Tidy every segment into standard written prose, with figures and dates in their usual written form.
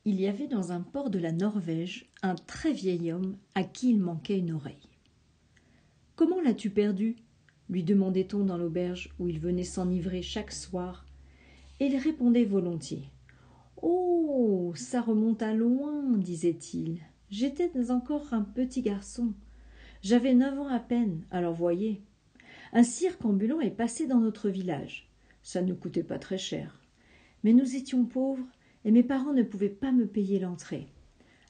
Il y avait dans un port de la Norvège un très vieil homme à qui il manquait une oreille. « Comment l'as-tu perdue » lui demandait-on dans l'auberge où il venait s'enivrer chaque soir, et il répondait volontiers. « Oh, ça remonte à loin, disait-il. J'étais encore un petit garçon. J'avais 9 ans à peine, alors voyez. Un cirque ambulant est passé dans notre village. Ça ne coûtait pas très cher. Mais nous étions pauvres et mes parents ne pouvaient pas me payer l'entrée.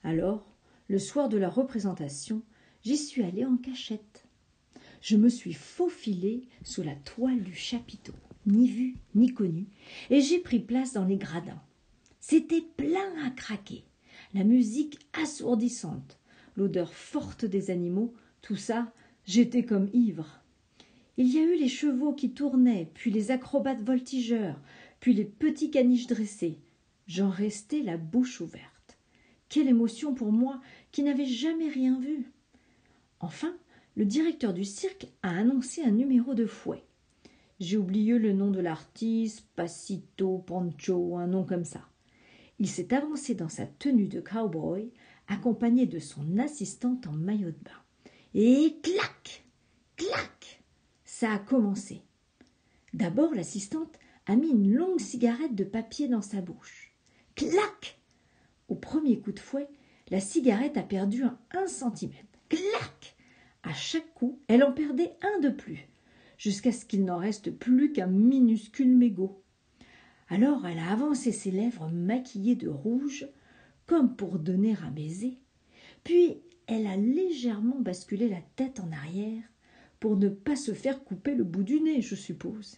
Alors, le soir de la représentation, j'y suis allée en cachette. Je me suis faufilée sous la toile du chapiteau, ni vue ni connue, et j'ai pris place dans les gradins. C'était plein à craquer, la musique assourdissante, l'odeur forte des animaux, tout ça, j'étais comme ivre. Il y a eu les chevaux qui tournaient, puis les acrobates voltigeurs, puis les petits caniches dressés. J'en restais la bouche ouverte. Quelle émotion pour moi qui n'avais jamais rien vu. Enfin, le directeur du cirque a annoncé un numéro de fouet. J'ai oublié le nom de l'artiste, Pasito, Pancho, un nom comme ça. Il s'est avancé dans sa tenue de cow-boy, accompagné de son assistante en maillot de bain. Et clac, clac, ça a commencé. D'abord, l'assistante a mis une longue cigarette de papier dans sa bouche. Clac! Au premier coup de fouet, la cigarette a perdu 1 centimètre. Clac! À chaque coup, elle en perdait un de plus, jusqu'à ce qu'il n'en reste plus qu'un minuscule mégot. Alors elle a avancé ses lèvres maquillées de rouge, comme pour donner un baiser, puis elle a légèrement basculé la tête en arrière, pour ne pas se faire couper le bout du nez, je suppose.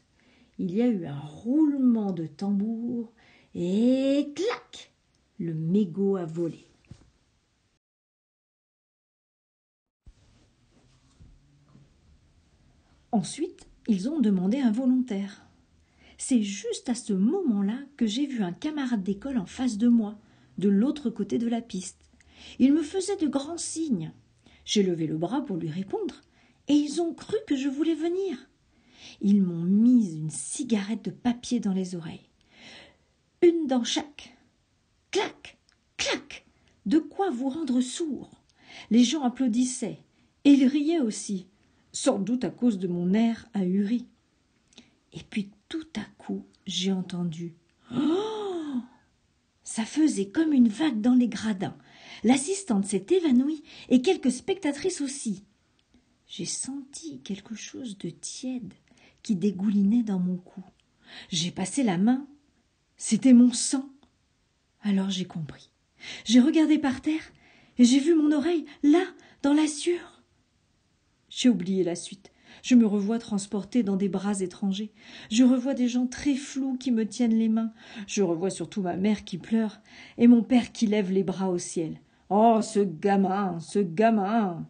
Il y a eu un roulement de tambour, et clac! Le mégot a volé. Ensuite, ils ont demandé un volontaire. C'est juste à ce moment-là que j'ai vu un camarade d'école en face de moi, de l'autre côté de la piste. Il me faisait de grands signes. J'ai levé le bras pour lui répondre, et ils ont cru que je voulais venir. Ils m'ont mis une cigarette de papier dans les oreilles. Une dans chaque. Clac, clac, de quoi vous rendre sourd. Les gens applaudissaient, et ils riaient aussi, sans doute à cause de mon air ahuri. Et puis tout à coup, j'ai entendu « Oh !» Ça faisait comme une vague dans les gradins. L'assistante s'est évanouie et quelques spectatrices aussi. J'ai senti quelque chose de tiède qui dégoulinait dans mon cou. J'ai passé la main. C'était mon sang. Alors j'ai compris. J'ai regardé par terre et j'ai vu mon oreille, là, dans la sueur. J'ai oublié la suite. Je me revois transportée dans des bras étrangers. Je revois des gens très flous qui me tiennent les mains. Je revois surtout ma mère qui pleure et mon père qui lève les bras au ciel. Oh, ce gamin, ce gamin!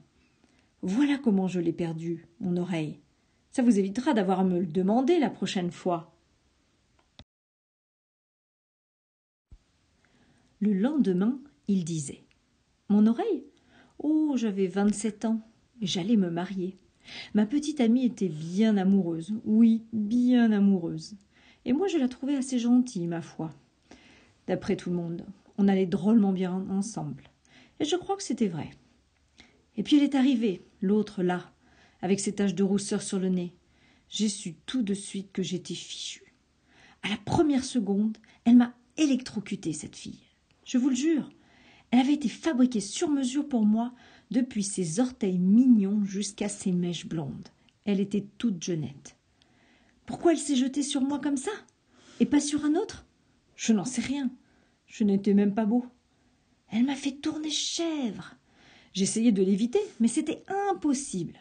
Voilà comment je l'ai perdu, mon oreille. Ça vous évitera d'avoir à me le demander la prochaine fois. Le lendemain, il disait « Mon oreille ? Oh, j'avais 27 ans et j'allais me marier. Ma petite amie était bien amoureuse, oui, bien amoureuse. Et moi, je la trouvais assez gentille, ma foi. D'après tout le monde, on allait drôlement bien ensemble. Et je crois que c'était vrai. Et puis elle est arrivée, l'autre là, avec ses taches de rousseur sur le nez. J'ai su tout de suite que j'étais fichue. À la première seconde, elle m'a électrocutée, cette fille. Je vous le jure, elle avait été fabriquée sur mesure pour moi, depuis ses orteils mignons jusqu'à ses mèches blondes. Elle était toute jeunette. Pourquoi elle s'est jetée sur moi comme ça, et pas sur un autre? Je n'en sais rien. Je n'étais même pas beau. Elle m'a fait tourner chèvre. J'essayais de l'éviter, mais c'était impossible.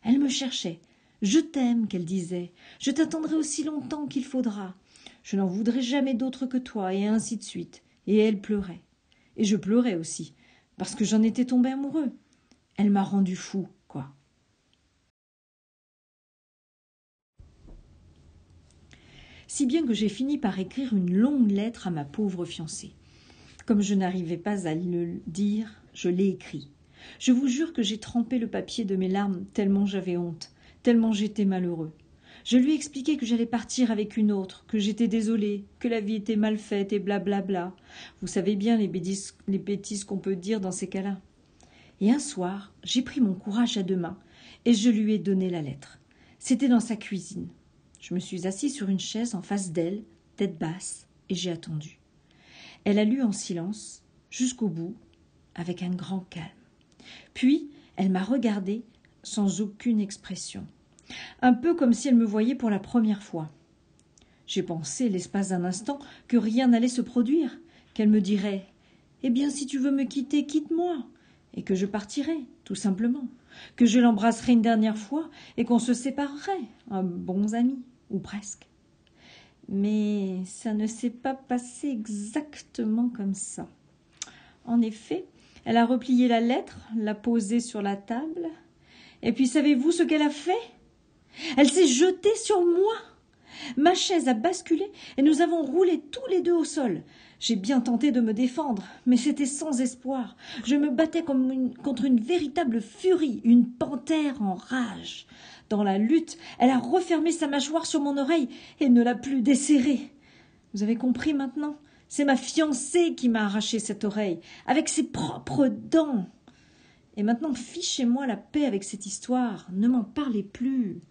Elle me cherchait. « Je t'aime », qu'elle disait. « Je t'attendrai aussi longtemps qu'il faudra. Je n'en voudrais jamais d'autre que toi, et ainsi de suite. » Et elle pleurait. Et je pleurais aussi, parce que j'en étais tombé amoureux. Elle m'a rendu fou, quoi. Si bien que j'ai fini par écrire une longue lettre à ma pauvre fiancée. Comme je n'arrivais pas à le dire, je l'ai écrit. Je vous jure que j'ai trempé le papier de mes larmes tellement j'avais honte, tellement j'étais malheureux. Je lui expliquai que j'allais partir avec une autre, que j'étais désolée, que la vie était mal faite et blablabla. Vous savez bien les bêtises qu'on peut dire dans ces cas-là. Et un soir, j'ai pris mon courage à deux mains et je lui ai donné la lettre. C'était dans sa cuisine. Je me suis assise sur une chaise en face d'elle, tête basse, et j'ai attendu. Elle a lu en silence, jusqu'au bout, avec un grand calme. Puis, elle m'a regardée sans aucune expression, un peu comme si elle me voyait pour la première fois. J'ai pensé, l'espace d'un instant, que rien n'allait se produire, qu'elle me dirait « Eh bien, si tu veux me quitter, quitte-moi !» et que je partirais, tout simplement, que je l'embrasserais une dernière fois et qu'on se séparerait, bons amis, ou presque. Mais ça ne s'est pas passé exactement comme ça. En effet, elle a replié la lettre, l'a posée sur la table, et puis savez-vous ce qu'elle a fait? Elle s'est jetée sur moi. Ma chaise a basculé et nous avons roulé tous les deux au sol. J'ai bien tenté de me défendre, mais c'était sans espoir. Je me battais contre une véritable furie, une panthère en rage. Dans la lutte, elle a refermé sa mâchoire sur mon oreille et ne l'a plus desserrée. Vous avez compris maintenant? C'est ma fiancée qui m'a arraché cette oreille, avec ses propres dents. Et maintenant, fichez-moi la paix avec cette histoire. Ne m'en parlez plus.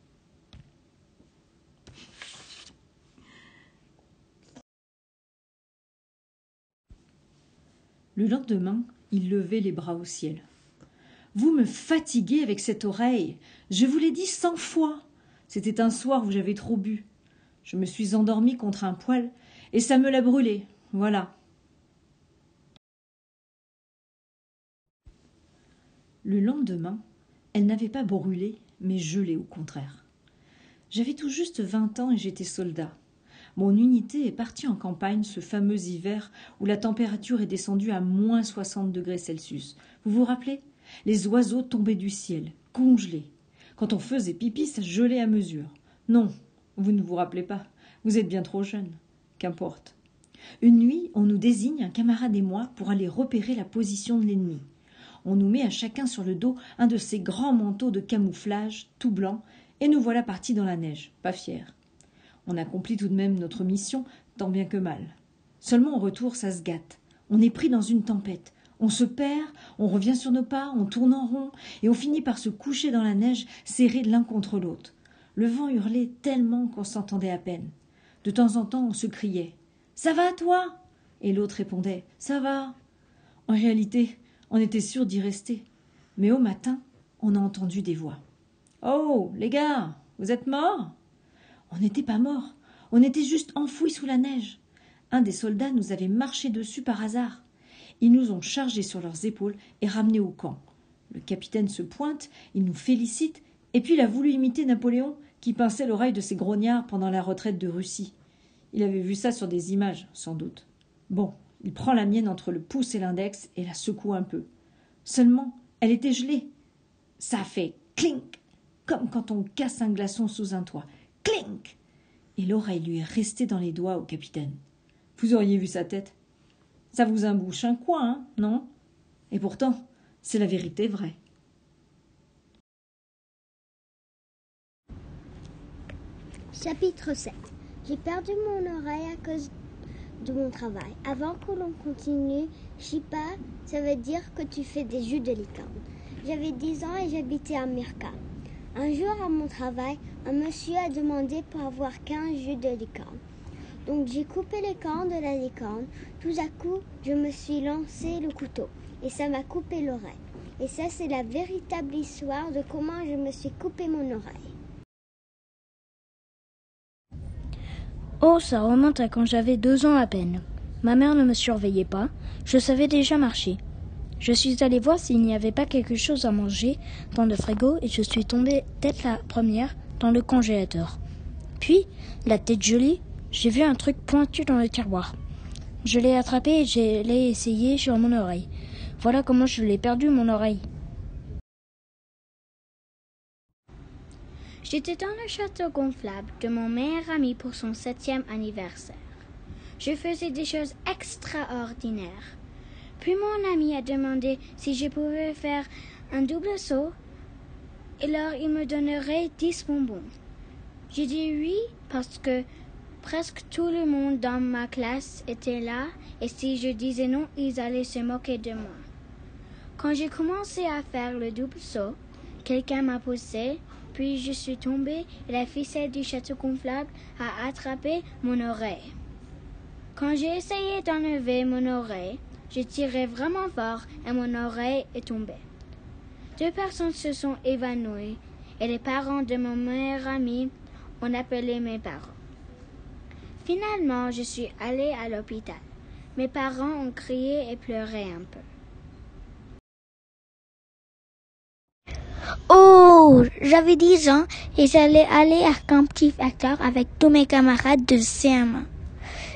Le lendemain, il levait les bras au ciel. « Vous me fatiguez avec cette oreille. Je vous l'ai dit 100 fois. C'était un soir où j'avais trop bu. Je me suis endormie contre un poêle et ça me l'a brûlé. Voilà. » Le lendemain, elle n'avait pas brûlé, mais gelé au contraire. J'avais tout juste 20 ans et j'étais soldat. Mon unité est partie en campagne ce fameux hiver où la température est descendue à moins 60 degrés Celsius. Vous vous rappelez? Les oiseaux tombaient du ciel, congelés. Quand on faisait pipi, ça gelait à mesure. Non, vous ne vous rappelez pas. Vous êtes bien trop jeune. Qu'importe. Une nuit, on nous désigne, un camarade et moi, pour aller repérer la position de l'ennemi. On nous met à chacun sur le dos un de ces grands manteaux de camouflage, tout blanc, et nous voilà partis dans la neige, pas fiers. On accomplit tout de même notre mission, tant bien que mal. Seulement au retour, ça se gâte. On est pris dans une tempête. On se perd, on revient sur nos pas, on tourne en rond, et on finit par se coucher dans la neige, serrés l'un contre l'autre. Le vent hurlait tellement qu'on s'entendait à peine. De temps en temps, on se criait « Ça va, toi ?» et l'autre répondait « Ça va ?» En réalité, on était sûr d'y rester. Mais au matin, on a entendu des voix. « Oh, les gars, vous êtes morts ?» On n'était pas morts, on était juste enfouis sous la neige. Un des soldats nous avait marché dessus par hasard. Ils nous ont chargés sur leurs épaules et ramenés au camp. Le capitaine se pointe, il nous félicite, et puis il a voulu imiter Napoléon qui pinçait l'oreille de ses grognards pendant la retraite de Russie. Il avait vu ça sur des images, sans doute. Bon, il prend la mienne entre le pouce et l'index et la secoue un peu. Seulement, elle était gelée. Ça a fait clink, comme quand on casse un glaçon sous un toit. Clink! Et l'oreille lui est restée dans les doigts au capitaine. Vous auriez vu sa tête. Ça vous embouche un coin, hein, non? Et pourtant, c'est la vérité vraie. Chapitre 7. J'ai perdu mon oreille à cause de mon travail. Avant que l'on continue, Chipa, ça veut dire que tu fais des jus de licorne. J'avais 10 ans et j'habitais à Mirka. Un jour, à mon travail, un monsieur a demandé pour avoir 15 jus de licorne. Donc j'ai coupé les cornes de la licorne. Tout à coup, je me suis lancé le couteau et ça m'a coupé l'oreille. Et ça, c'est la véritable histoire de comment je me suis coupé mon oreille. Oh, ça remonte à quand j'avais 2 ans à peine. Ma mère ne me surveillait pas, je savais déjà marcher. Je suis allée voir s'il n'y avait pas quelque chose à manger dans le frigo et je suis tombée tête la première dans le congélateur. Puis, la tête gelée, j'ai vu un truc pointu dans le tiroir. Je l'ai attrapé et je l'ai essayé sur mon oreille. Voilà comment je l'ai perdu, mon oreille. J'étais dans le château gonflable de mon meilleur ami pour son 7e anniversaire. Je faisais des choses extraordinaires. Puis mon ami a demandé si je pouvais faire un double saut, et alors il me donnerait 10 bonbons. J'ai dit oui parce que presque tout le monde dans ma classe était là et si je disais non, ils allaient se moquer de moi. Quand j'ai commencé à faire le double saut, quelqu'un m'a poussé, puis je suis tombée et la ficelle du château gonflable a attrapé mon oreille. Quand j'ai essayé d'enlever mon oreille, j'ai tiré vraiment fort et mon oreille est tombée. 2 personnes se sont évanouies et les parents de mon meilleur ami ont appelé mes parents. Finalement, je suis allée à l'hôpital. Mes parents ont crié et pleuré un peu. Oh, j'avais 10 ans et j'allais aller à Camp Petit Facteur avec tous mes camarades de CM1.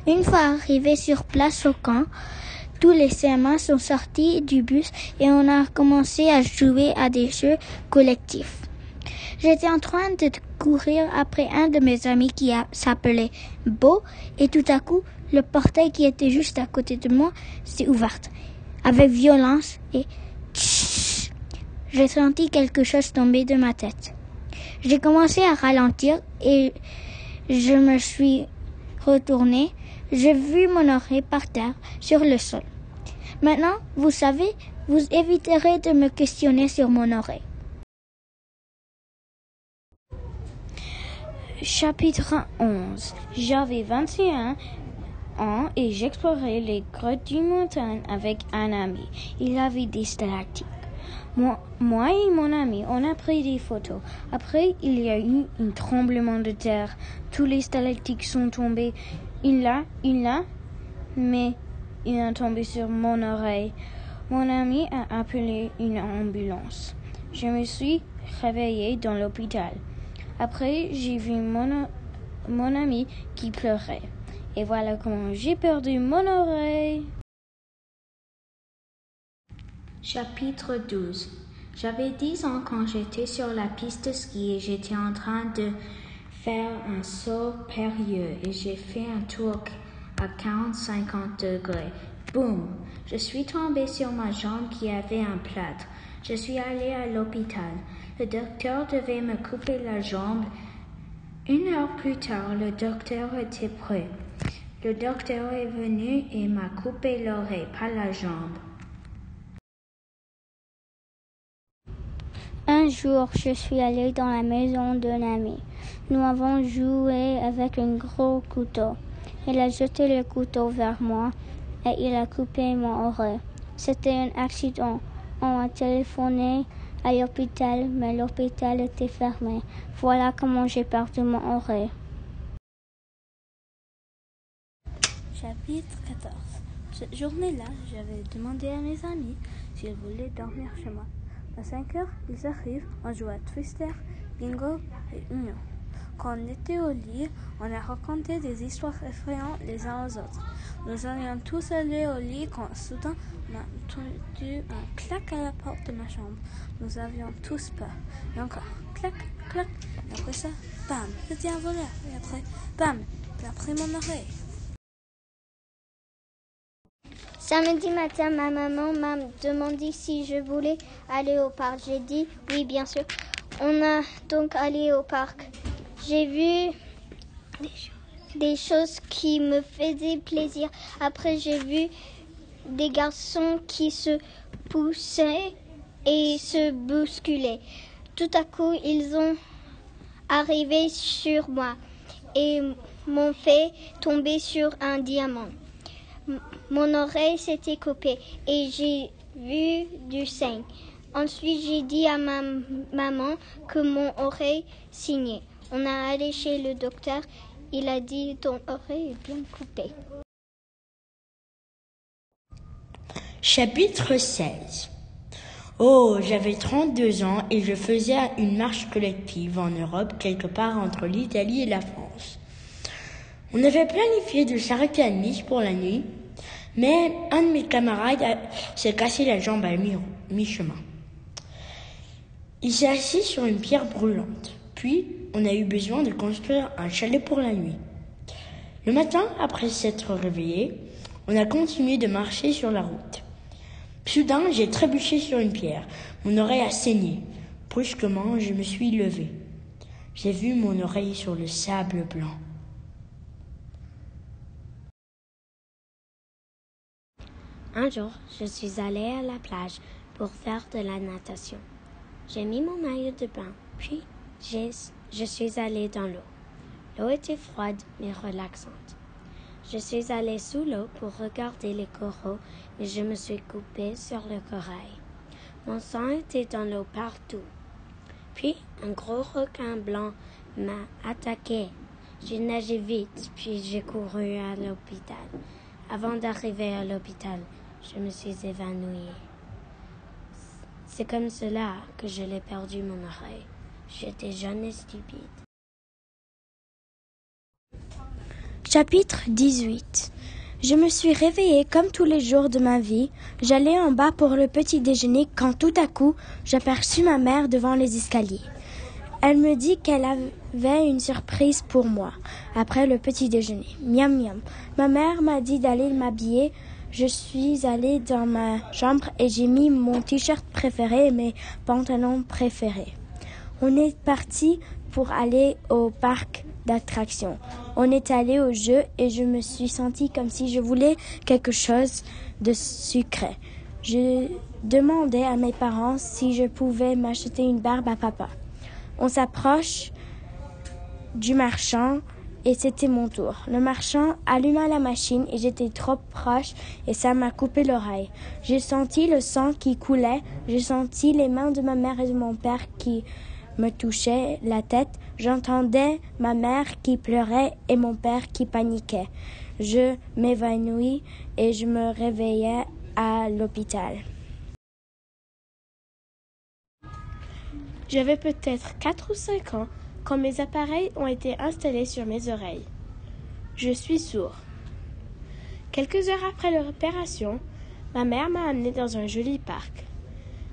Une fois arrivés sur place au camp, tous les CM1 sont sortis du bus et on a commencé à jouer à des jeux collectifs. J'étais en train de courir après un de mes amis qui s'appelait Beau et tout à coup, le portail qui était juste à côté de moi s'est ouvert avec violence et tch, j'ai senti quelque chose tomber de ma tête. J'ai commencé à ralentir et je me suis retournée. J'ai vu mon oreille par terre sur le sol. Maintenant, vous savez, vous éviterez de me questionner sur mon oreille. Chapitre 11. J'avais 21 ans et j'explorais les grottes du montagne avec un ami. Il avait des stalactites. Moi et mon ami, on a pris des photos. Après, il y a eu un tremblement de terre. Tous les stalactites sont tombés. Mais il est tombé sur mon oreille. Mon ami a appelé une ambulance. Je me suis réveillée dans l'hôpital. Après, j'ai vu mon ami qui pleurait. Et voilà comment j'ai perdu mon oreille. Chapitre 12. J'avais 10 ans quand j'étais sur la piste de ski et j'étais en train de faire un saut périlleux et j'ai fait un tour à 40-50 degrés. Boum! Je suis tombée sur ma jambe qui avait un plâtre. Je suis allée à l'hôpital. Le docteur devait me couper la jambe. 1 heure plus tard, le docteur était prêt. Le docteur est venu et m'a coupé l'oreille, pas la jambe. Un jour, je suis allée dans la maison d'un ami. Nous avons joué avec un gros couteau. Il a jeté le couteau vers moi et il a coupé mon oreille. C'était un accident. On a téléphoné à l'hôpital, mais l'hôpital était fermé. Voilà comment j'ai perdu mon oreille. Chapitre 14. Cette journée-là, j'avais demandé à mes amis s'ils voulaient dormir chez moi. À 5 heures, ils arrivent, on joue à Twister, Bingo et Uno. Quand on était au lit, on a raconté des histoires effrayantes les uns aux autres. Nous allions tous aller au lit quand soudain on a entendu un clac à la porte de ma chambre. Nous avions tous peur. Et encore, clac, clac. Et après ça, bam, c'était un voleur. Et après, bam, il a pris mon oreille. Samedi matin, ma maman m'a demandé si je voulais aller au parc. J'ai dit oui, bien sûr. On a donc allé au parc. J'ai vu des choses qui me faisaient plaisir. Après, j'ai vu des garçons qui se poussaient et se bousculaient. Tout à coup, ils ont arrivé sur moi et m'ont fait tomber sur un diamant. Mon oreille s'était coupée et j'ai vu du sang. Ensuite, j'ai dit à ma maman que mon oreille saignait. On a allé chez le docteur. Il a dit « Ton oreille est bien coupée ». Chapitre 16. Oh, j'avais 32 ans et je faisais une marche collective en Europe, quelque part entre l'Italie et la France. On avait planifié de s'arrêter à Nice pour la nuit, mais un de mes camarades s'est cassé la jambe à mi-chemin. Il s'est assis sur une pierre brûlante. Puis, on a eu besoin de construire un chalet pour la nuit. Le matin, après s'être réveillé, on a continué de marcher sur la route. Soudain, j'ai trébuché sur une pierre. Mon oreille a saigné. Brusquement, je me suis levée. J'ai vu mon oreille sur le sable blanc. Un jour, je suis allée à la plage pour faire de la natation. J'ai mis mon maillot de bain, puis je suis allée dans l'eau. L'eau était froide mais relaxante. Je suis allée sous l'eau pour regarder les coraux et je me suis coupée sur le corail. Mon sang était dans l'eau partout. Puis, un gros requin blanc m'a attaqué. J'ai nagé vite, puis j'ai couru à l'hôpital. Avant d'arriver à l'hôpital, je me suis évanouie. C'est comme cela que je l'ai perdu mon oreille. J'étais jeune et stupide. Chapitre 18. Je me suis réveillée comme tous les jours de ma vie. J'allais en bas pour le petit déjeuner quand tout à coup, j'aperçus ma mère devant les escaliers. Elle me dit qu'elle avait une surprise pour moi après le petit déjeuner. Miam miam. Ma mère m'a dit d'aller m'habiller. Je suis allée dans ma chambre et j'ai mis mon t-shirt préféré et mes pantalons préférés. On est parti pour aller au parc d'attractions. On est allé au jeu et je me suis sentie comme si je voulais quelque chose de sucré. Je demandais à mes parents si je pouvais m'acheter une barbe à papa. On s'approche du marchand et c'était mon tour. Le marchand alluma la machine et j'étais trop proche et ça m'a coupé l'oreille. J'ai senti le sang qui coulait, j'ai senti les mains de ma mère et de mon père qui me touchaient la tête. J'entendais ma mère qui pleurait et mon père qui paniquait. Je m'évanouis et je me réveillais à l'hôpital. J'avais peut-être 4 ou 5 ans quand mes appareils ont été installés sur mes oreilles. Je suis sourd. Quelques heures après l'opération, ma mère m'a amené dans un joli parc.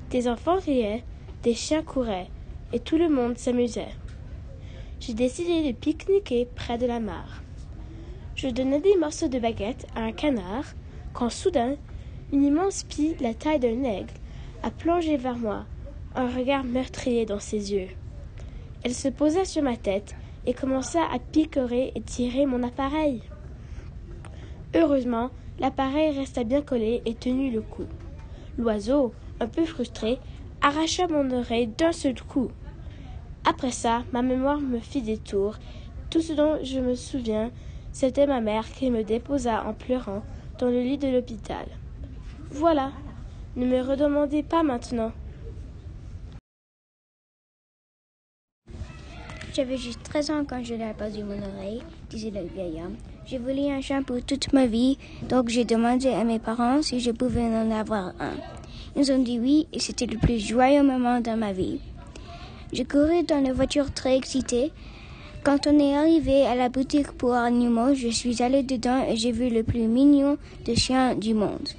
Des enfants riaient, des chiens couraient et tout le monde s'amusait. J'ai décidé de pique-niquer près de la mare. Je donnais des morceaux de baguette à un canard quand soudain, une immense pie la taille d'un aigle a plongé vers moi, un regard meurtrier dans ses yeux. Elle se posa sur ma tête et commença à picorer et tirer mon appareil. Heureusement, l'appareil resta bien collé et tenu le coup. L'oiseau, un peu frustré, arracha mon oreille d'un seul coup. Après ça, ma mémoire me fit des tours. Tout ce dont je me souviens, c'était ma mère qui me déposa en pleurant dans le lit de l'hôpital. Voilà, ne me redemandez pas maintenant. J'avais juste 13 ans quand je l'ai perdu mon oreille, disait le vieil homme. J'ai voulu un shampoo toute ma vie, donc j'ai demandé à mes parents si je pouvais en avoir un. Ils ont dit oui et c'était le plus joyeux moment de ma vie. J'ai couru dans la voiture très excitée. Quand on est arrivé à la boutique pour animaux, je suis allée dedans et j'ai vu le plus mignon de chien du monde.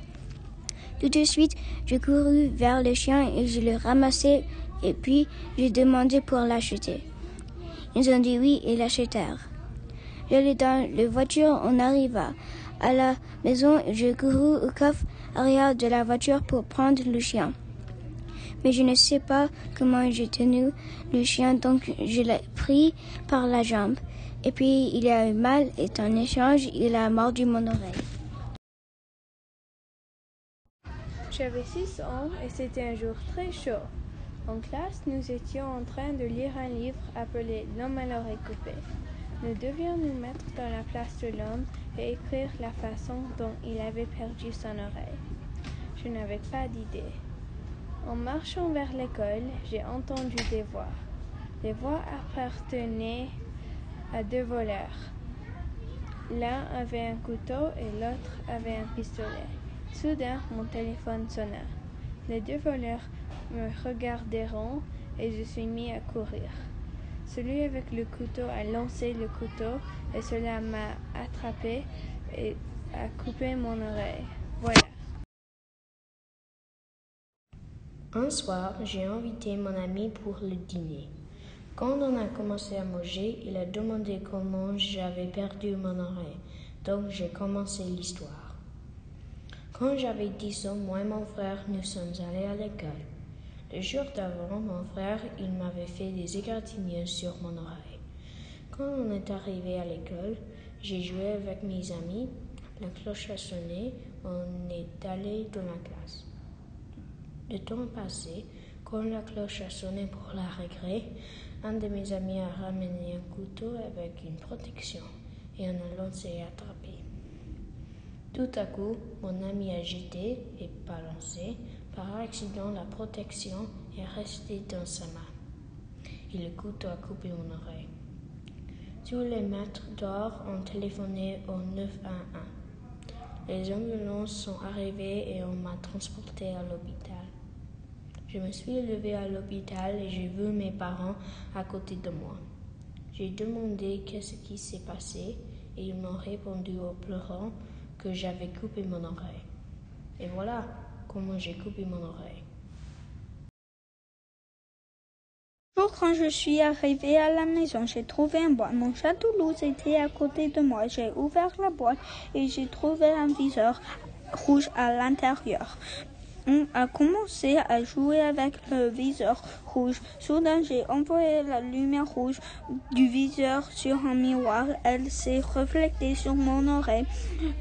Tout de suite, j'ai couru vers le chien et je l'ai ramassé et puis j'ai demandé pour l'acheter. Ils ont dit oui et l'achetèrent. J'allais dans la voiture, on arriva à la maison et j'ai couru au coffre arrière de la voiture pour prendre le chien. Mais je ne sais pas comment j'ai tenu le chien, donc je l'ai pris par la jambe. Et puis il a eu mal et en échange, il a mordu mon oreille. J'avais 6 ans et c'était un jour très chaud. En classe, nous étions en train de lire un livre appelé L'homme à l'oreille coupée. Nous devions nous mettre dans la place de l'homme et écrire la façon dont il avait perdu son oreille. Je n'avais pas d'idée. En marchant vers l'école, j'ai entendu des voix. Les voix appartenaient à 2 voleurs. L'un avait un couteau et l'autre avait un pistolet. Soudain, mon téléphone sonna. Les 2 voleurs me regardèrent et je suis mis à courir. Celui avec le couteau a lancé le couteau et cela m'a attrapé et a coupé mon oreille. Voilà. Un soir, j'ai invité mon ami pour le dîner. Quand on a commencé à manger, il a demandé comment j'avais perdu mon oreille. Donc j'ai commencé l'histoire. Quand j'avais 10 ans, moi et mon frère, nous sommes allés à l'école. Le jour d'avant, mon frère, il m'avait fait des égratignures sur mon oreille. Quand on est arrivé à l'école, j'ai joué avec mes amis, la cloche a sonné, on est allé dans la classe. Le temps passé, quand la cloche a sonné pour la récré, un de mes amis a ramené un couteau avec une protection et on a lancé et attrapé. Tout à coup, mon ami a jeté et balancé. Par accident, la protection est restée dans sa main et le couteau a coupé mon oreille. Tous les maîtres d'or ont téléphoné au 911. Les ambulances sont arrivées et on m'a transporté à l'hôpital. Je me suis levée à l'hôpital et j'ai vu mes parents à côté de moi. J'ai demandé qu'est-ce qui s'est passé et ils m'ont répondu en pleurant que j'avais coupé mon oreille. Et voilà comment j'ai coupé mon oreille. Quand je suis arrivée à la maison, j'ai trouvé un boîte. Mon chat Toulouse était à côté de moi. J'ai ouvert la boîte et j'ai trouvé un viseur rouge à l'intérieur. On a commencé à jouer avec le viseur rouge. Soudain, j'ai envoyé la lumière rouge du viseur sur un miroir. Elle s'est reflétée sur mon oreille.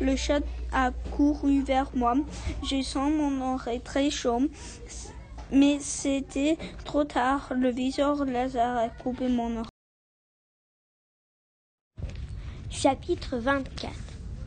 Le chat a couru vers moi. Je sens mon oreille très chaude. Mais c'était trop tard. Le viseur laser a coupé mon oreille. Chapitre 24.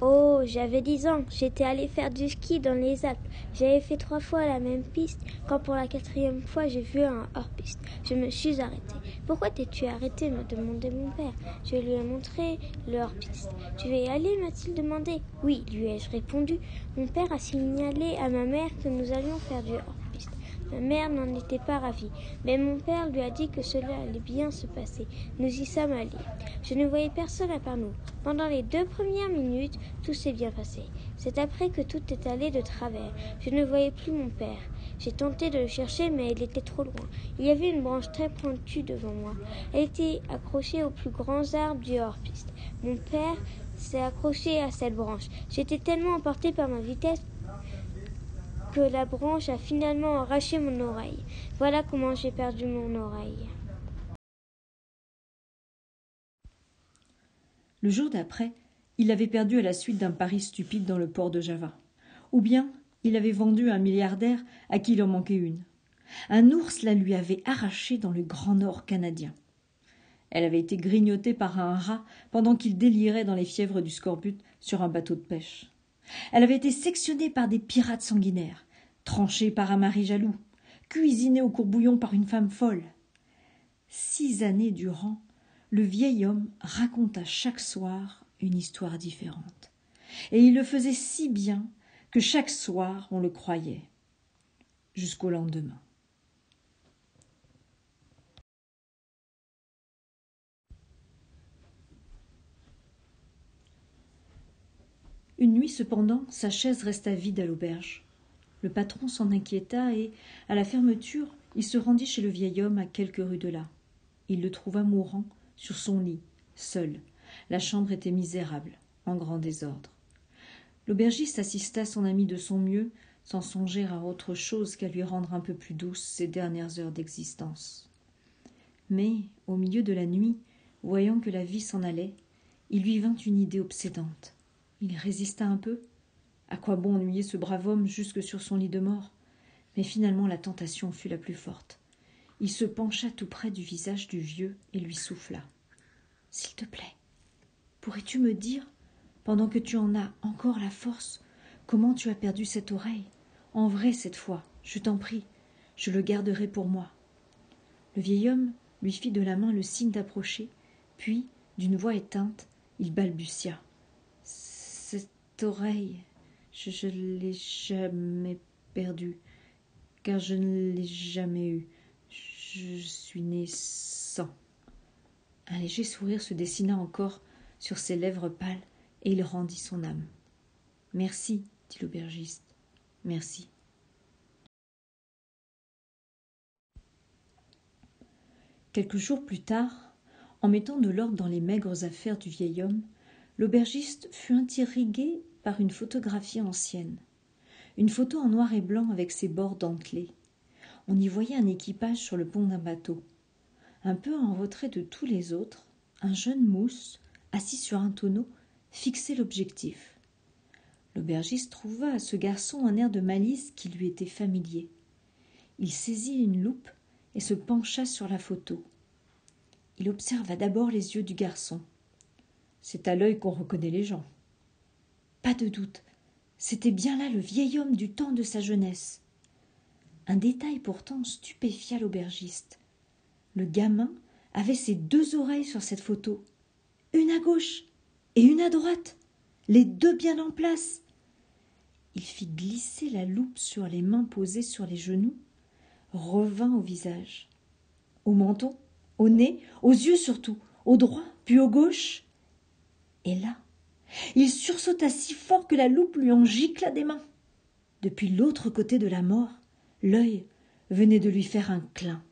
Oh, j'avais 10 ans. J'étais allée faire du ski dans les Alpes. J'avais fait 3 fois la même piste. Quand pour la 4e fois, j'ai vu un hors-piste. Je me suis arrêtée. Pourquoi t'es-tu arrêtée me demandait mon père. Je lui ai montré le hors-piste. Tu veux y aller m'a-t-il demandé. Oui, lui ai-je répondu. Mon père a signalé à ma mère que nous allions faire du hors-piste. Ma mère n'en était pas ravie, mais mon père lui a dit que cela allait bien se passer. Nous y sommes allés. Je ne voyais personne à part nous. Pendant les 2 premières minutes, tout s'est bien passé. C'est après que tout est allé de travers. Je ne voyais plus mon père. J'ai tenté de le chercher, mais il était trop loin. Il y avait une branche très pointue devant moi. Elle était accrochée aux plus grands arbres du hors-piste. Mon père s'est accroché à cette branche. J'étais tellement emportée par ma vitesse que la branche a finalement arraché mon oreille. Voilà comment j'ai perdu mon oreille. Le jour d'après, il l'avait perdu à la suite d'un pari stupide dans le port de Java. Ou bien, il avait vendu à un milliardaire à qui il en manquait une. Un ours la lui avait arrachée dans le Grand Nord canadien. Elle avait été grignotée par un rat pendant qu'il délirait dans les fièvres du scorbut sur un bateau de pêche. Elle avait été sectionnée par des pirates sanguinaires, tranchée par un mari jaloux, cuisinée au courbouillon par une femme folle. 6 années durant, le vieil homme raconta chaque soir une histoire différente. Et il le faisait si bien que chaque soir on le croyait, jusqu'au lendemain. Une nuit cependant, sa chaise resta vide à l'auberge. Le patron s'en inquiéta et, à la fermeture, il se rendit chez le vieil homme à quelques rues de là. Il le trouva mourant, sur son lit, seul. La chambre était misérable, en grand désordre. L'aubergiste assista son ami de son mieux, sans songer à autre chose qu'à lui rendre un peu plus douces ses dernières heures d'existence. Mais, au milieu de la nuit, voyant que la vie s'en allait, il lui vint une idée obsédante. Il résista un peu. À quoi bon ennuyer ce brave homme jusque sur son lit de mort? Mais finalement la tentation fut la plus forte. Il se pencha tout près du visage du vieux et lui souffla. « S'il te plaît, pourrais-tu me dire, pendant que tu en as encore la force, comment tu as perdu cette oreille? En vrai cette fois, je t'en prie, je le garderai pour moi. » Le vieil homme lui fit de la main le signe d'approcher, puis, d'une voix éteinte, il balbutia. « Cette oreille, je l'ai jamais perdue, car je ne l'ai jamais eue. Je suis né sans. » Un léger sourire se dessina encore sur ses lèvres pâles, et il rendit son âme. « Merci, dit l'aubergiste, merci. » Quelques jours plus tard, en mettant de l'ordre dans les maigres affaires du vieil homme, l'aubergiste fut intrigué par une photographie ancienne. Une photo en noir et blanc avec ses bords dentelés. On y voyait un équipage sur le pont d'un bateau. Un peu en retrait de tous les autres, un jeune mousse, assis sur un tonneau, fixait l'objectif. L'aubergiste trouva à ce garçon un air de malice qui lui était familier. Il saisit une loupe et se pencha sur la photo. Il observa d'abord les yeux du garçon. C'est à l'œil qu'on reconnaît les gens. Pas de doute, c'était bien là le vieil homme du temps de sa jeunesse. Un détail pourtant stupéfia l'aubergiste. Le gamin avait ses 2 oreilles sur cette photo, une à gauche et une à droite, les 2 bien en place. Il fit glisser la loupe sur les mains posées sur les genoux, revint au visage, au menton, au nez, aux yeux surtout, au droit puis au gauche. Et là, il sursauta si fort que la loupe lui en gicla des mains. Depuis l'autre côté de la mort, l'œil venait de lui faire un clin.